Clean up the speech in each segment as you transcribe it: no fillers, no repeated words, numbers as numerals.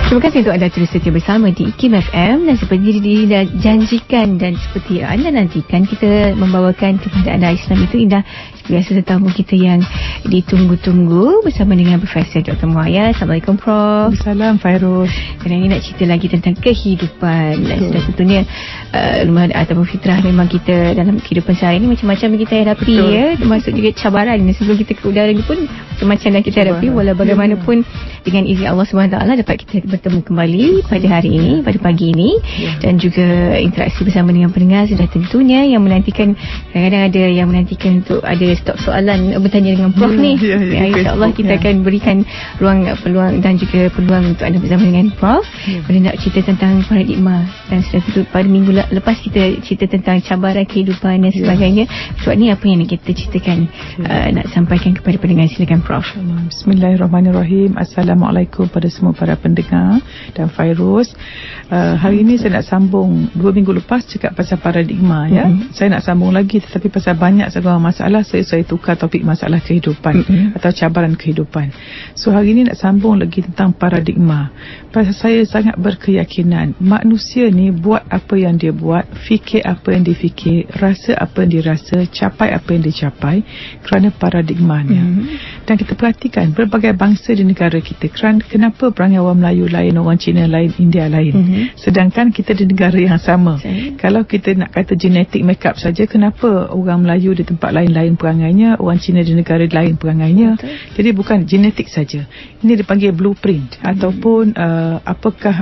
Terima kasih untuk anda terus setia bersama di IKIM FM. Dan seperti dijanjikan dan seperti anda nantikan, kita membawakan kepada anda Islam itu indah. Biasa tetamu kita yang ditunggu-tunggu bersama dengan Profesor Dr. Muaya. Assalamualaikum Prof. Assalamualaikum Fairuz. Dan ini nak cerita lagi tentang kehidupan. Dan sudah tentunya rumah ataupun fitrah memang kita dalam kehidupan sehari ini macam-macam kita hadapi. Ya. Termasuk juga cabaran. Sebelum kita ke udara ni pun macam-macam yang kita hadapi. Walau bagaimanapun dengan izin Allah SWT dapat kita bertemu kembali pada hari ini, pada pagi ini. Dan juga interaksi bersama dengan pendengar sudah tentunya yang menantikan. Kadang-kadang ada yang menantikan untuk ada stok soalan bertanya dengan Prof ni. InsyaAllah kita akan berikan peluang dan juga peluang untuk anda bersama dengan Prof. Pada nak cerita tentang paradigma. Dan sudah tentu pada minggu lepas kita cerita tentang cabaran kehidupan dan sebagainya. Sebab ni apa yang kita ceritakan nak sampaikan kepada pendengar. Silakan Prof. Bismillahirrahmanirrahim. Assalamualaikum pada semua para pendengar dan Fairuz. Hari ini saya nak sambung 2 minggu lepas cakap pasal paradigma. Saya nak sambung lagi, tetapi pasal banyak segala masalah saya tukar topik masalah kehidupan atau cabaran kehidupan. So hari ini nak sambung lagi tentang paradigma. Pasal saya sangat berkeyakinan manusia ni buat apa yang dia buat, fikir apa yang dia fikir, rasa apa yang dia rasa, capai apa yang dia capai kerana paradigmanya. Dan kita perhatikan berbagai bangsa di negara kita. Kenapa perangai orang Melayu lain, orang Cina lain, India lain, sedangkan kita di negara yang sama. Kalau kita nak kata genetik make up saja, kenapa orang Melayu di tempat lain perangainya, orang Cina di negara lain perangainya. Jadi bukan genetik saja. Ini dipanggil blueprint ataupun apakah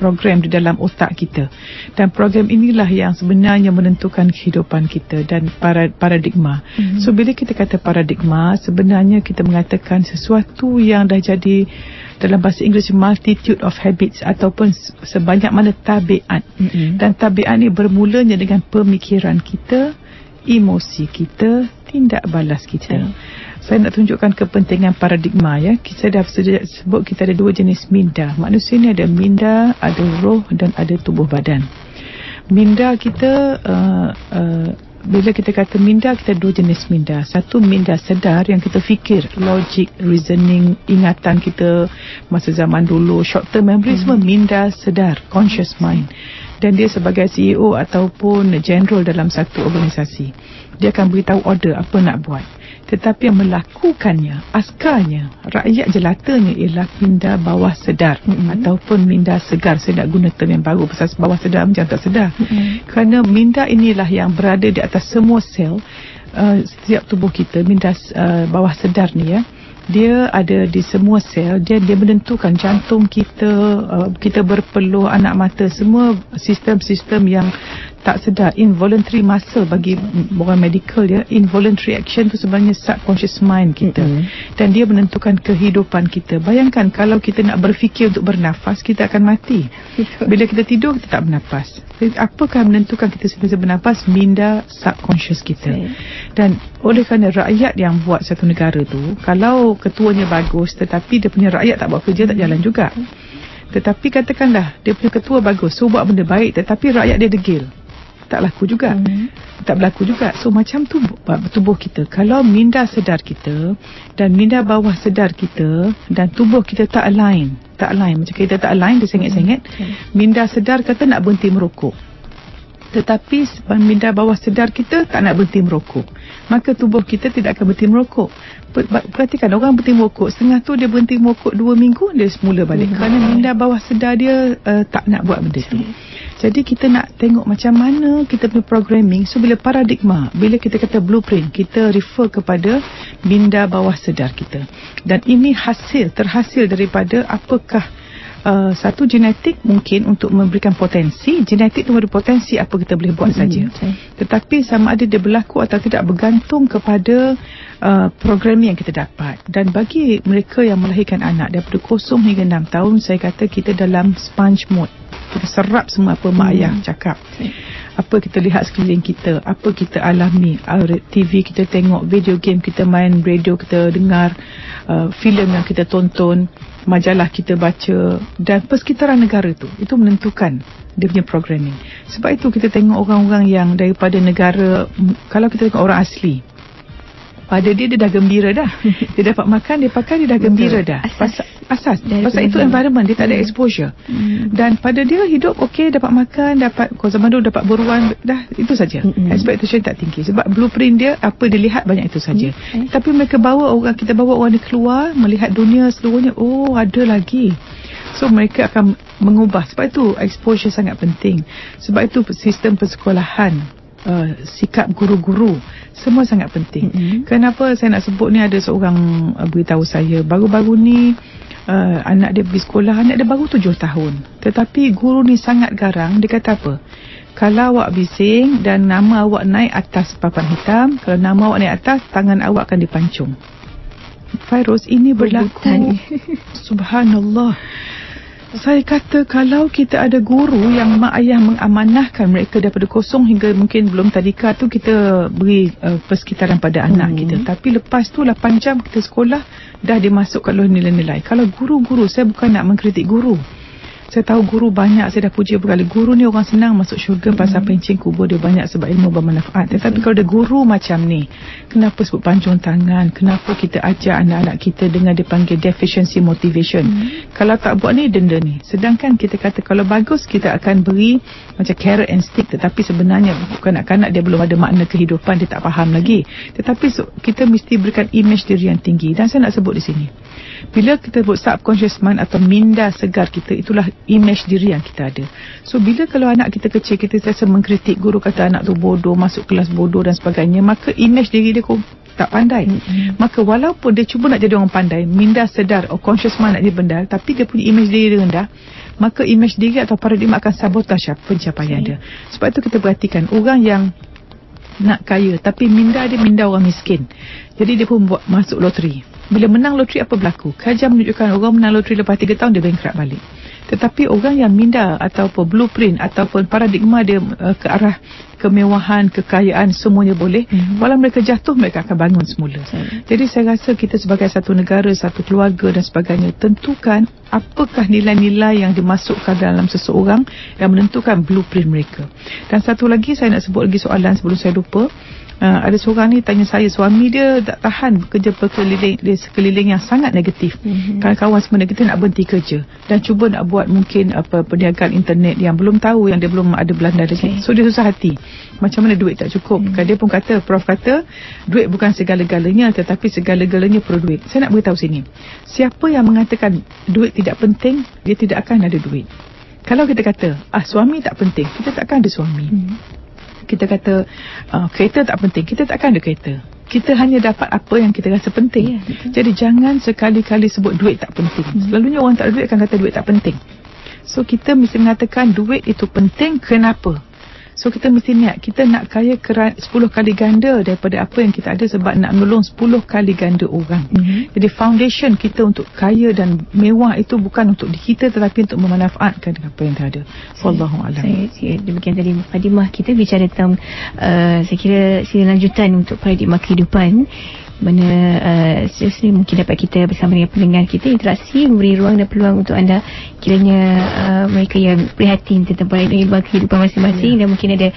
program di dalam otak kita. Dan program inilah yang sebenarnya menentukan kehidupan kita dan paradigma. So bila kita kata paradigma, sebenarnya kita mengatakan sesuatu yang dah jadi, dalam bahasa Inggeris, multitude of habits ataupun sebanyak mana tabiat. Dan tabiat ni bermulanya dengan pemikiran kita, emosi kita, tindak balas kita. Saya nak tunjukkan kepentingan paradigma. Saya dah sebut kita ada 2 jenis minda. Manusia ni ada minda, ada roh dan ada tubuh badan. Minda kita, bila kita kata minda, kita ada 2 jenis minda. Satu minda sedar yang kita fikir, logic, reasoning, ingatan kita masa zaman dulu, short term memory, semua minda sedar, conscious mind. Dan dia sebagai CEO ataupun general dalam satu organisasi, dia akan beritahu order apa nak buat. Tetapi yang melakukannya, askarnya, rakyat jelatanya ialah minda bawah sedar ataupun minda segar. Saya nak guna term yang baru pasal bawah sedar macam tak sedar. Kerana minda inilah yang berada di atas semua sel setiap tubuh kita. Minda bawah sedar ni dia ada di semua sel. Dia menentukan jantung kita, kita berpeluh, anak mata, semua sistem-sistem yang tak sedar, involuntary muscle bagi orang medical involuntary action tu sebenarnya subconscious mind kita. Dan dia menentukan kehidupan kita. Bayangkan kalau kita nak berfikir untuk bernafas, kita akan mati. Bila kita tidur, kita tak bernafas. Apakah menentukan kita sentiasa bernafas? Minda subconscious kita. Dan oleh kerana rakyat yang buat satu negara tu, kalau ketuanya bagus tetapi dia punya rakyat tak buat kerja, tak jalan juga. Tetapi katakanlah dia punya ketua bagus, so buat benda baik, tetapi rakyat dia degil, tak laku juga. Tak berlaku juga. So macam tu tubuh kita. Kalau minda sedar kita dan minda bawah sedar kita dan tubuh kita tak align, macam kita tak align, dia sengit-sengit. Minda sedar kata nak berhenti merokok, tetapi minda bawah sedar kita tak nak berhenti merokok, maka tubuh kita tidak akan berhenti merokok. Perhatikan, orang berhenti merokok, setengah tu dia berhenti merokok 2 minggu, dia semula balik. Kerana minda bawah sedar dia tak nak buat benda tu. Jadi kita nak tengok macam mana kita punya programming. So bila paradigma, bila kita kata blueprint, kita refer kepada minda bawah sedar kita. Dan ini terhasil daripada apakah satu genetik mungkin untuk memberikan potensi. Genetik itu ada potensi apa kita boleh buat saja. Tetapi sama ada dia berlaku atau tidak bergantung kepada programming yang kita dapat. Dan bagi mereka yang melahirkan anak daripada 0 hingga 6 tahun, saya kata kita dalam sponge mode. Kita serap semua apa mak ayah cakap. Apa kita lihat sekeliling kita, apa kita alami, TV kita tengok, video game kita main, radio kita dengar, filem yang kita tonton, majalah kita baca, dan persekitaran negara tu, itu menentukan dia punya programming. Sebab itu kita tengok orang-orang yang daripada negara, kalau kita tengok orang asli, pada dia dah gembira dah. Dia dapat makan, dia pakai, dia dah gembira dah. Asas. Pasal itu environment, dia tak ada exposure. Dan pada dia hidup okey, dapat makan, dapat zaman dulu dapat beruang, dah itu saja. Expectation tak tinggi. Sebab blueprint dia, apa dia lihat banyak itu saja. Tapi kita bawa orang dia keluar, melihat dunia seluruhnya, oh ada lagi. So mereka akan mengubah. Sebab itu exposure sangat penting. Sebab itu sistem persekolahan, sikap guru-guru semua sangat penting. Kenapa saya nak sebut ni, ada seorang beritahu saya baru-baru ni, anak dia pergi sekolah, anak dia baru 7 tahun, tetapi guru ni sangat garang. Dia kata apa, kalau awak bising dan nama awak naik atas papan hitam, kalau nama awak naik atas, tangan awak akan dipancung. Fairuz, ini berlaku. Subhanallah. Saya kata, kalau kita ada guru yang mak ayah mengamanahkan mereka daripada kosong hingga mungkin belum tadika tu, kita beri persekitaran pada anak kita. Tapi lepas tu 8 jam kita sekolah, dah dimasukkan oleh nilai-nilai. Kalau guru-guru, saya bukan nak mengkritik guru. Saya tahu guru banyak, saya dah puji berkali. Guru ni orang senang masuk syurga pasal pencing kubur dia banyak sebab ilmu bermanfaat. Tetapi kalau ada guru macam ni, kenapa sebut pancung tangan? Kenapa kita ajar anak-anak kita dengan dipanggil deficiency motivation? Kalau tak buat ni, denda ni. Sedangkan kita kata kalau bagus, kita akan beri macam carrot and stick. Tetapi sebenarnya kanak-kanak dia belum ada makna kehidupan, dia tak faham lagi. Tetapi kita mesti berikan image diri yang tinggi. Dan saya nak sebut di sini, bila kita sebut subconscious mind atau minda segar kita, itulah image diri yang kita ada. So bila kalau anak kita kecil, kita rasa mengkritik, guru kata anak tu bodoh, masuk kelas bodoh dan sebagainya, maka image diri dia tak pandai. Maka walaupun dia cuba nak jadi orang pandai, minda sedar, conscious mind nak jadi benda, tapi dia punya image diri rendah, maka image diri atau paradigma akan sabotaj pencapaian dia. Sebab itu kita perhatikan orang yang nak kaya tapi minda dia minda orang miskin, jadi dia pun buat masuk loteri. Bila menang loteri, apa berlaku? Kajian menunjukkan orang menang loteri lepas 3 tahun dia bankrupt balik. Tetapi orang yang minda ataupun blueprint ataupun paradigma dia ke arah kemewahan, kekayaan, semuanya boleh. Walau mereka jatuh, mereka akan bangun semula. Jadi saya rasa kita sebagai satu negara, satu keluarga dan sebagainya, tentukan apakah nilai-nilai yang dimasukkan dalam seseorang yang menentukan blueprint mereka. Dan satu lagi, saya nak sebut lagi soalan sebelum saya lupa. Ada seorang ni tanya saya, suami dia tak tahan kerja sekeliling yang sangat negatif. Kawan-kawan semua negatif, nak berhenti kerja dan cuba nak buat mungkin perniagaan internet yang belum tahu, yang dia belum ada belanda lagi. So dia susah hati, macam mana duit tak cukup. Dia pun kata, Prof kata duit bukan segala-galanya, tetapi segala-galanya perlu duit. Saya nak beritahu sini, siapa yang mengatakan duit tidak penting, dia tidak akan ada duit. Kalau kita kata suami tak penting, kita takkan ada suami. Kita kata kereta tak penting, kita takkan ada kereta. Kita hanya dapat apa yang kita rasa penting. Jadi jangan sekali-kali sebut duit tak penting. Selalunya orang tak ada duit akan kata duit tak penting. So kita mesti mengatakan duit itu penting, kenapa? So kita mesti niat, kita nak kaya 10 kali ganda daripada apa yang kita ada, sebab nak menolong 10 kali ganda orang. Jadi foundation kita untuk kaya dan mewah itu bukan untuk kita, tetapi untuk memanfaatkan apa yang ada. Wallahualam. Saya demikian tadi Fadimah, kita bicara tentang saya kira sila lanjutan untuk paradigma kehidupan, mana seriously mungkin dapat kita bersama dengan pendengar kita interaksi, memberi ruang dan peluang untuk anda kiranya mereka yang prihatin tentang paradigma kehidupan masing-masing, dan mungkin ada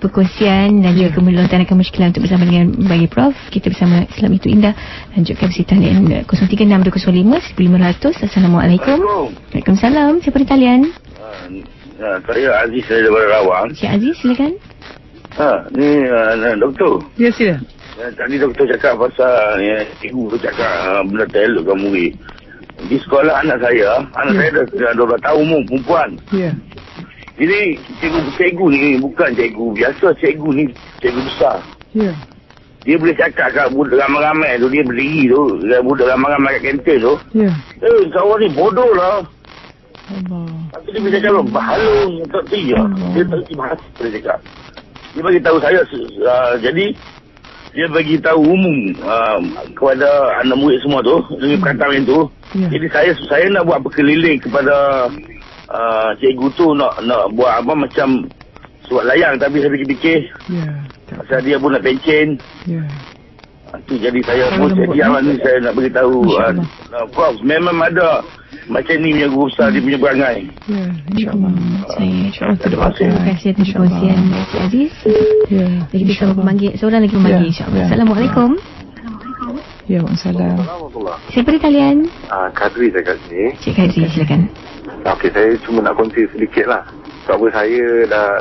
perkongsian dan juga melontarkan muskilah untuk bersama dengan bagi Prof. Kita bersama Islam itu Indah, lanjutkan bersih talian 0362051500. Assalamualaikum. Waalaikumsalam. Siapa di talian? Saya Aziz daripada Rawang. Cik Aziz, silakan. Ni doktor. Ya, sila. Tadi doktor cakap pasal cikgu tu cakap benda tak elokkan murid. Di sekolah anak saya dah 12 tahun umur, perempuan. Jadi cikgu ni bukan cikgu biasa, cikgu ni cikgu besar. Dia boleh cakap kat budak ramai-ramai tu, dia berdiri tu, budak ramai-ramai kat kantin tu. Kawan ni bodoh lah. Tapi dia boleh cakap bahalung, tak tiga. Dia tak tiba bahasa dia cakap. Dia bagi tahu saya, jadi dia bagi tahu umum kepada anak murid semua tu, dengan perkataan tu. Jadi saya nak buat berkeliling kepada cikgu tu, nak buat apa macam surat layang, tapi saya fikir-fikir pasal dia pun nak pencen. Tu jadi saya pun jadi awal ni saya nak beritahu Prof, memang ada macam ni punya guru besar, dia punya perangai. InsyaAllah. Terima kasih atas perkongsian Cik Aziz. Jadi kita memanggil seorang lagi memanggil, insyaAllah. Assalamualaikum. Ya, Waalaikumsalam. Siapa di talian? Kadri saya kat sini. Cik Kadri, silakan. Okey, saya cuma nak kongsi sedikit lah. Sebab saya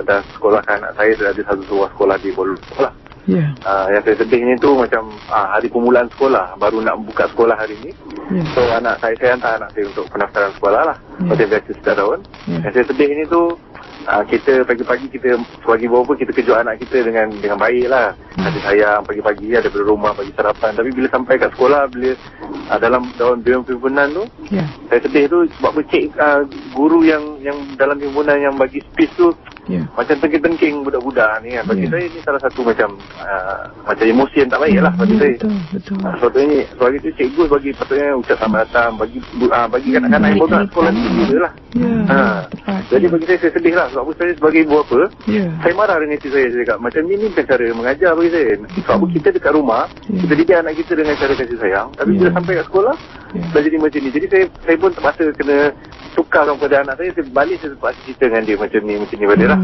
dah sekolahkan anak saya, dah ada satu sebuah sekolah di Kuala Lumpur lah. Ya. Yang saya sedihnya tu macam hari permulaan sekolah, baru nak buka sekolah hari ni. Ya. So saya hantar anak saya untuk pendaftaran sekolah lah. Macam biasa setiap tahun. Yang saya sedihnya tu, kita pagi-pagi kita sebagai bapa kita kejut anak kita dengan baik lah. Kasih sayang pagi-pagi ada daripada rumah bagi sarapan. Tapi bila sampai kat sekolah, bila dalam himpunan tu, saya sedih tu sebab guru yang dalam himpunan yang bagi space tu macam tengking-tengking budak-budak ni kan. Bagi saya ni salah satu macam emosi yang tak baik lah bagi saya. Betul. Sebab itu cikgu patutnya ucap selamat datang bagi kanak-kanak yang baru nak sekolah ni juga lah. Jadi bagi saya sedih lah. Sebab saya sebagai ibu bapa, saya marah dengan isteri saya cakap macam ni bukan cara mengajar bagi saya. Sebab kita dekat rumah, kita didik anak kita dengan cara kasih sayang. Tapi bila sampai kat sekolah, dah jadi macam ni. Jadi saya pun terpaksa kena tukarkan kepada anak saya balik, saya terpaksa cerita dengan dia macam ni balik lah.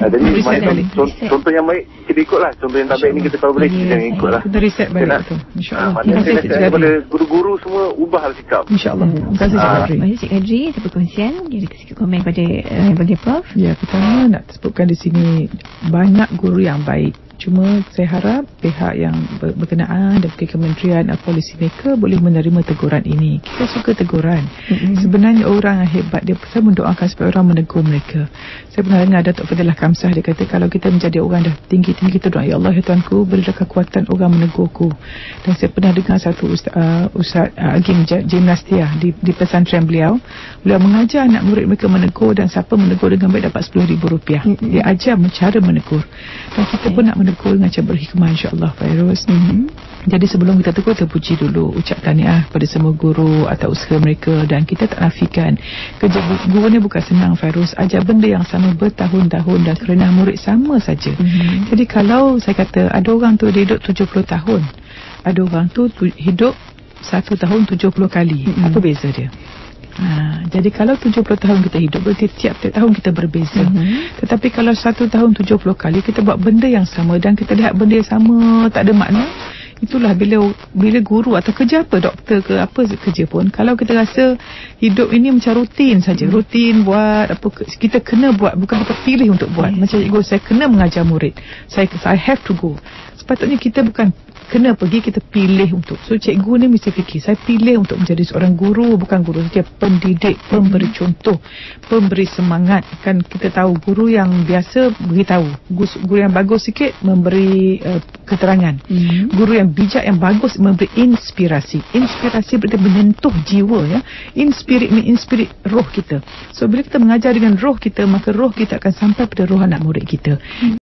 Jadi contoh yang baik kita ikutlah. Contoh yang tak baik ni kita kalau boleh kita jangan ikutlah. Kita reset balik tu, InsyaAllah. Maknanya saya nak kepada guru-guru semua ubahlah sikap, InsyaAllah. Terima kasih Cik Kadri. Terima kasih Cik Kadri atas perkongsian. Jadi sikit komen pada bagi Prof. Ya, pertama nak sebutkan di sini banyak guru yang baik. Cuma saya harap pihak yang berkenaan dan kementerian policy maker boleh menerima teguran ini. Kita suka teguran. Sebenarnya orang yang hebat, saya mendoakan supaya orang menegur mereka. Saya pernah dengar Datuk Fadilah Kamsah, dia kata kalau kita menjadi orang dah tinggi-tinggi, kita doa, ya Allah ya Tuanku, berilah kekuatan orang menegurku. Dan saya pernah dengar satu Ustaz Agim Gimnastia di pesantren beliau mengajar anak murid mereka menegur, dan siapa menegur dengan baik dapat RM10,000. Dia ajar cara menegur. Dan kita pun nak menegur dengan cara berhikmah, insyaAllah, Fairuz. Jadi sebelum kita tegur, kita puji dulu, ucap tahniah pada semua guru atas usaha mereka. Dan kita tak nafikan kerja guru ni bukan senang, Fairuz. Ajar benda yang sama bertahun-tahun dan kerana murid sama saja. Jadi kalau saya kata ada orang tu dia hidup 70 tahun, ada orang tu hidup 1 tahun 70 kali, apa beza dia? Jadi kalau 70 tahun kita hidup, berarti tiap-tiap tahun kita berbeza. Tetapi kalau 1 tahun 70 kali kita buat benda yang sama dan kita lihat benda yang sama tak ada makna, itulah bila guru atau kerja apa, doktor ke apa kerja pun, kalau kita rasa hidup ini macam rutin saja, rutin buat apa, kita kena buat, bukan kita pilih untuk buat. Macam cikgu, saya kena mengajar murid, I have to go. Sepatutnya kita bukan kena pergi, kita pilih untuk. So cikgu ni mesti fikir, saya pilih untuk menjadi seorang guru, bukan guru saja, pendidik, pemberi contoh, pemberi semangat. Kan kita tahu guru yang biasa beritahu, guru yang bagus sikit memberi keterangan, guru yang bijak yang bagus memberi inspirasi. Inspirasi berarti menyentuh jiwa, ya. Menginspirit roh kita. So bila kita mengajar dengan roh kita, maka roh kita akan sampai pada roh anak murid kita.